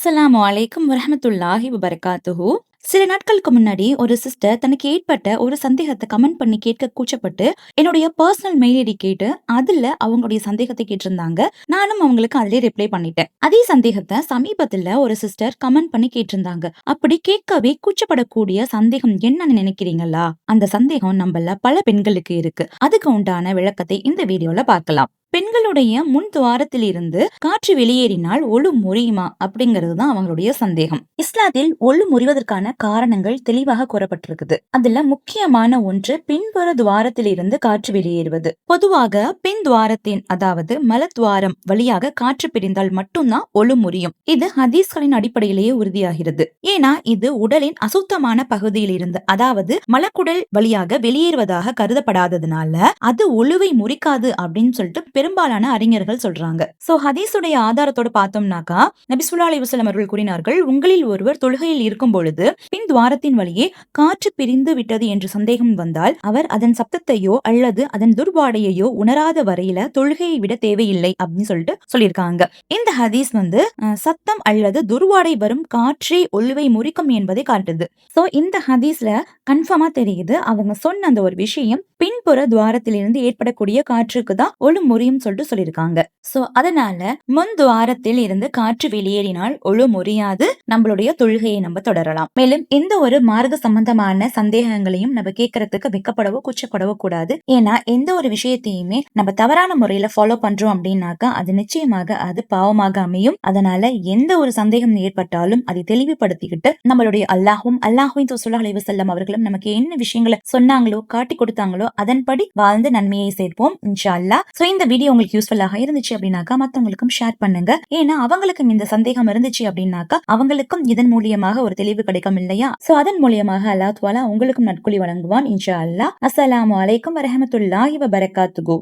அஸ்ஸலாமு அலைக்கும் வரஹ்மத்துல்லாஹி வபரகாத்துஹு. சில நாட்களுக்கு முன்னாடி ஒரு சிஸ்டர் தனக்கு ஏற்பட்ட ஒரு சந்தேகத்தை கமெண்ட் பண்ணி கேட்க கூச்சப்பட்டு என்னுடைய பர்சனல் மெயில் ஐடி கேட்டு அதுல அவங்களுடைய சந்தேகத்தை கேட்டிருந்தாங்க. நானும் அவங்களுக்கு அதிலே ரிப்ளை பண்ணிட்டேன். அதே சந்தேகத்தை சமீபத்துல ஒரு சிஸ்டர் கமெண்ட் பண்ணி கேட்டிருந்தாங்க. அப்படி கேட்கவே கூச்சப்படக்கூடிய சந்தேகம் என்னன்னு நினைக்கிறீங்களா? அந்த சந்தேகம் நம்மள பல பெண்களுக்கு இருக்கு. அதுக்கு உண்டான விளக்கத்தை இந்த வீடியோல பார்க்கலாம். பெண்களுடைய முன் துவாரத்தில் இருந்து காற்று வெளியேறினால் ஒழு முறியுமா அப்படிங்கிறது தான் அவங்களுடைய சந்தேகம். இஸ்லாத்தில் ஒழு முறிவதற்கான காரணங்கள் தெளிவாக கூறப்பட்டிருக்குது. அதுல முக்கியமான ஒன்று பின்புற துவாரத்தில் இருந்து காற்று வெளியேறுவது. பொதுவாக பின் துவாரத்தின் அதாவது மலத்துவாரம் வழியாக காற்று பிரிந்தால் மட்டும்தான் ஒழு முறியும். இது ஹதீஸ்களின் அடிப்படையிலேயே உறுதியாகிறது. ஏன்னா இது உடலின் அசுத்தமான பகுதியில் இருந்து அதாவது மலக்குடல் வழியாக வெளியேறுவதாக கருதப்படாததுனால அது ஒழுவை முறிக்காது அப்படின்னு சொல்லிட்டு பெரும்பாலான அறிஞர்கள் சொல்றாங்க. சோ ஹதீஸுடைய ஆதாரத்தோட பார்த்தோம்னாக்கா நபி ஸல்லல்லாஹு அலைஹி வஸல்லம் அவர்கள் கூறினார்கள், உங்களில் ஒருவர் தொழுகையில் இருக்கும் பொழுது பின் துவாரத்தின் வழியே காற்று பிரிந்து விட்டது என்று சந்தேகம் வந்தால் அவர் அதன் சப்தத்தையோ அல்லது அதன் துர்வாடையோ உணராத வரையில தொழுகையை விட தேவையில்லை அப்படின்னு சொல்லிட்டு சொல்லியிருக்காங்க. இந்த ஹதீஸ் சத்தம் அல்லது துர்வாடை வரும் காற்றே ஒழுவை முறிக்கும் என்பதை காட்டுது. சோ இந்த ஹதீஸ்ல கன்ஃபார்மா தெரியுது அவங்க சொன்ன அந்த ஒரு விஷயம் பின்புற துவாரத்திலிருந்து ஏற்படக்கூடிய காற்றுக்கு தான் ஒழு முறியும் சொல்லிட்டு சொல்லியிருக்காங்க. சோ அதனால முன் துவாரத்தில் இருந்து காற்று வெளியேறினால் ஒழு முறியாது, நம்மளுடைய தொழுகையை நம்ம தொடரலாம். மேலும் எந்த ஒரு மார்க்க சம்பந்தமான சந்தேகங்களையும் நம்ம கேட்கறதுக்கு வெக்கப்படவோ கூச்சப்படவோ கூடாது. ஏன்னா எந்த ஒரு விஷயத்தையுமே நம்ம தவறான முறையில ஃபாலோ பண்றோம் அப்படின்னாக்கா அது நிச்சயமாக அது பாவமாக அமையும். அதனால எந்த ஒரு சந்தேகம் ஏற்பட்டாலும் அதை தெளிவுபடுத்திக்கிட்டு நம்மளுடைய அல்லாஹும் அல்லாஹுவின் ஸல்லல்லாஹு அலைஹி வஸல்லம் அவர்களும் நமக்கு என்ன விஷயங்களை சொன்னாங்களோ காட்டி கொடுத்தாங்களோ அதன்படி வாழ்ந்து நன்மையை சேர்ப்போம் இன்ஷா அல்லாஹ். சோ இந்த வீடியோ உங்களுக்கு யூஸ்ஃபுல்லாக இருந்துச்சு அப்படின்னாக்கா மத்தவங்களுக்கும் ஷேர் பண்ணுங்க. ஏன்னா அவங்களுக்கும் இந்த சந்தேகம் இருந்துச்சு அப்படின்னாக்கா அவங்களுக்கும் இதன் மூலியமாக ஒரு தெளிவு கிடைக்கும் இல்லையா? சோ அதன் மூலியமாக அல்லாஹ் தஆலா உங்களுக்கும் நற்கூலி வழங்குவான் இன்ஷா அல்லாஹ். அஸ்ஸலாமு அலைக்கும் வரஹ்மத்துல்லாஹி வபரகாத்துஹு.